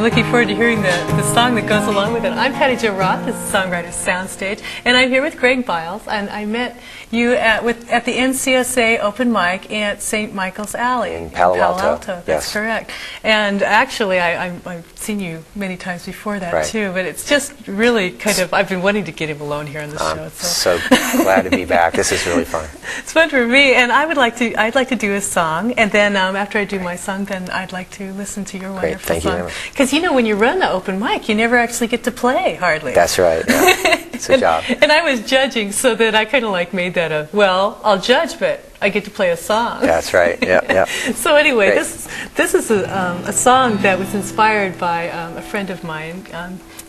I'm looking forward to hearing the song that goes along with it. I'm Patti Jo Roth. This is Songwriters Soundstage, and I'm here with Greg Biles. And I met you at the NCSA open mic at St. Michael's Alley in Palo Alto. That's correct. And actually, I've seen you many times before that too. But it's just really kind of, I've been wanting to get him alone here on the show. So glad to be back. This is really fun. It's fun for me, and I'd like to do a song, and then after I do my song, then I'd like to listen to your wonderful Thank you song. very much. Because you know, when you run the open mic, you never actually get to play hardly. That's right. Yeah. It's a job. And I was judging, so that I kind of like made that well, I'll judge, but I get to play a song. That's right. Yeah, yeah. So anyway, this is a song that was inspired by a friend of mine,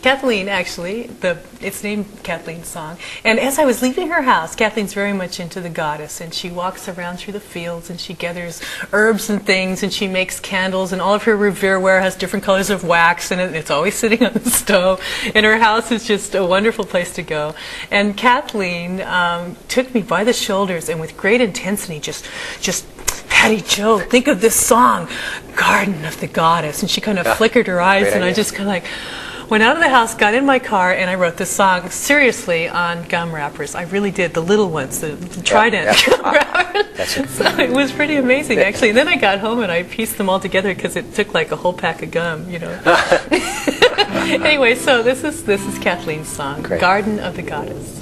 Kathleen, actually. It's named Kathleens Song. And as I was leaving her house, Kathleen's very much into the goddess, and she walks around through the fields, and she gathers herbs and things, and she makes candles, and all of her revereware has different colors of wax, and it's always sitting on the stove. And her house is just a wonderful place to go. And Kathleen took me by the shoulders, and with great intensity, just Patti Jo, think of this song, Garden of the Goddess. And she kind of flickered her eyes, and I just kind of like went out of the house, got in my car, and I wrote this song seriously on gum wrappers. I really did, the little ones, the Trident gum wrappers. So it was pretty amazing, actually. And then I got home and I pieced them all together because it took like a whole pack of gum, you know. Anyway, so this is Kathleens Song, Garden of the Goddess.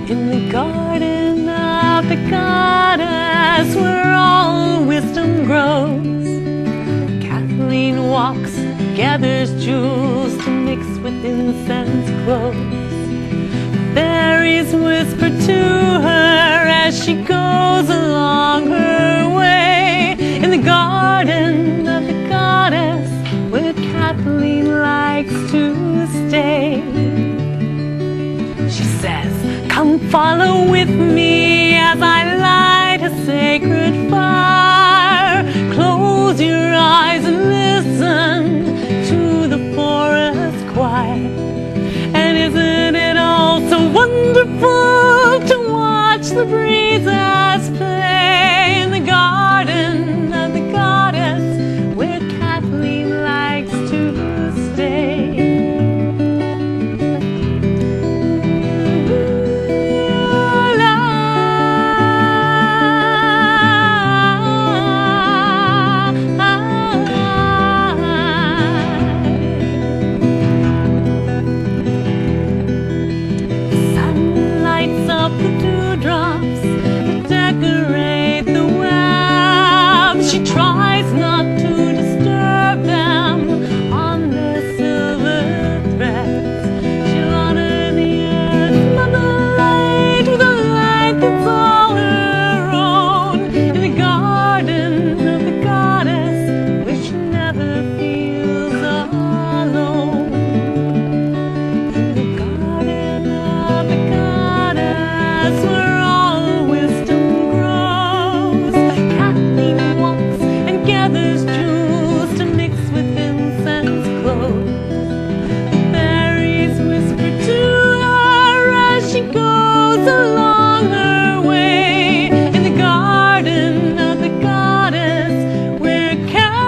In the garden of the goddess, where all wisdom grows, Kathleen walks, gathers jewels to mix with incense cloves. Fairies whisper to her as she goes along her way. In the garden of the goddess, where Kathleen likes to stay. She says, come follow with me as I light a sacred fire. Close your eyes and listen to the forest choir. And isn't it all so wonderful to watch the breezes play in the garden of the goddess, where Kathleen likes to stay. She tries not to disturb them on their silver threads. She'll honor the earth, mother light, with a light that's all her own. In the garden of the goddess, where she never feels alone. In the garden of the goddess, where all wisdom grows, Kathleen walks and gathers jewels to mix with incense cloves. The fairies whisper to her as she goes along her way. In the garden of the goddess, where Kathleen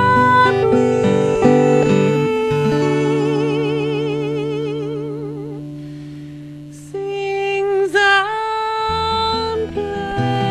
sings and plays.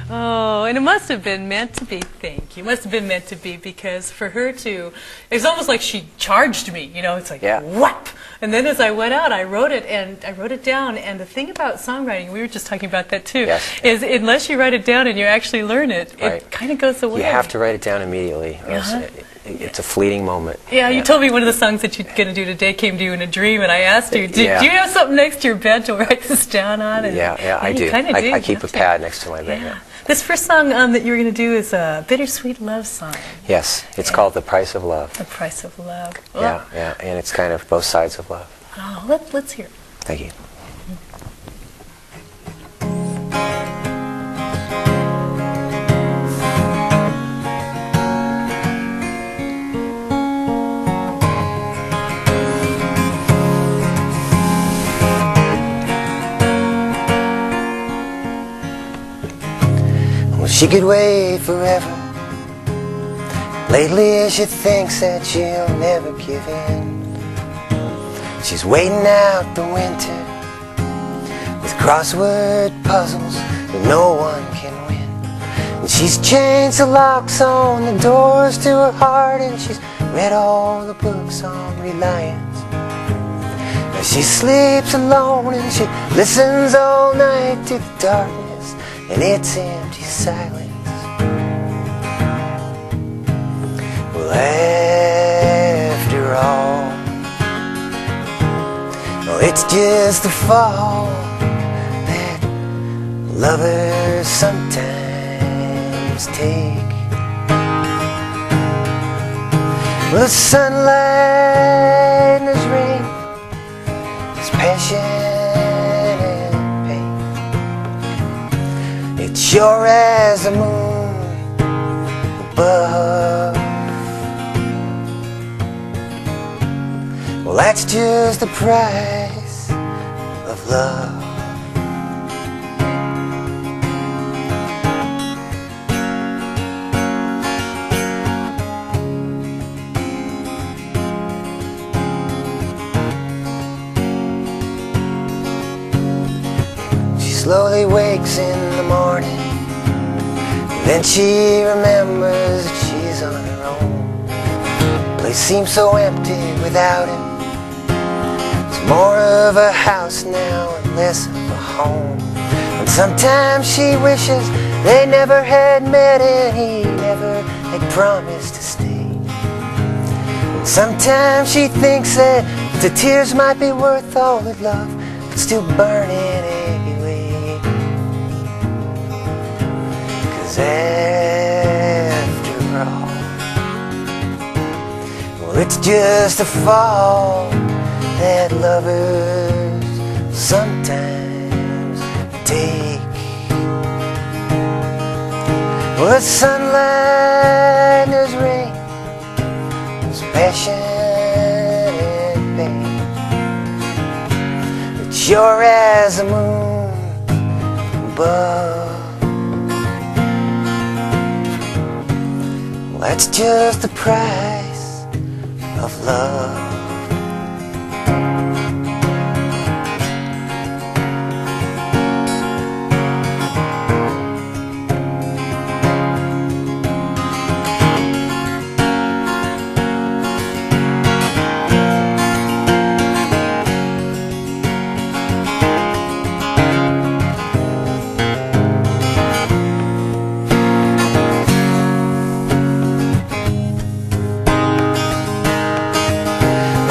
Oh, and it must have been meant to be, thank you. It must have been meant to be, because for her to, it's almost like she charged me, you know, it's like, whap! And then as I went out, I wrote it down, and the thing about songwriting, we were just talking about that too, is unless you write it down and you actually learn it, it kind of goes away. You have to write it down immediately, or else it's a fleeting moment. Yeah, you told me one of the songs that you're going to do today came to you in a dream, and I asked you, do you have something next to your bed to write this down on? And I do. I keep a pad next to my bed. Yeah. This first song that you're going to do is a bittersweet love song. Yes, it's called The Price of Love. The Price of Love. Oh. Yeah, and it's kind of both sides of love. Oh, let's hear it. Thank you. she could wait forever. Lately she thinks that she'll never give in. She's waiting out the winter with crossword puzzles that no one can win. And she's changed the locks on the doors to her heart, and she's read all the books on reliance. Now she sleeps alone and she listens all night to the darkness and its empty silence. Well, after all, well, it's just the fall that lovers sometimes take. Well, the sunlight and there's rain, there's passion and pain. It's sure as the moon above. Well, that's just the price of love. She slowly wakes in the morning, and then she remembers that she's on her own. The place seems so empty without him. More of a house now and less of a home. And sometimes she wishes they never had met and he never had promised to stay. And sometimes she thinks that the tears might be worth all that love could still burn it anyway. 'Cause after all, well, it's just a fall that lovers sometimes take. Well, there's sunlight, there's rain, there's passion and pain. It's sure as the moon above. Well, that's just the price of love.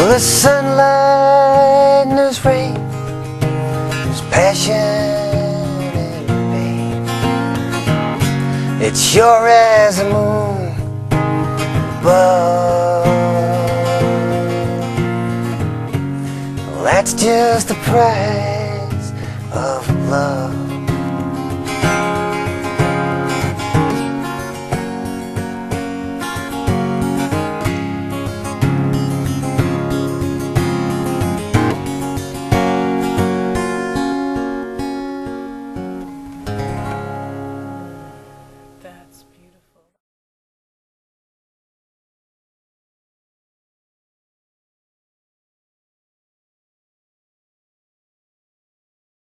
There's sunlight and there's rain, there's passion and pain. It's sure as the moon above. Well, that's just the price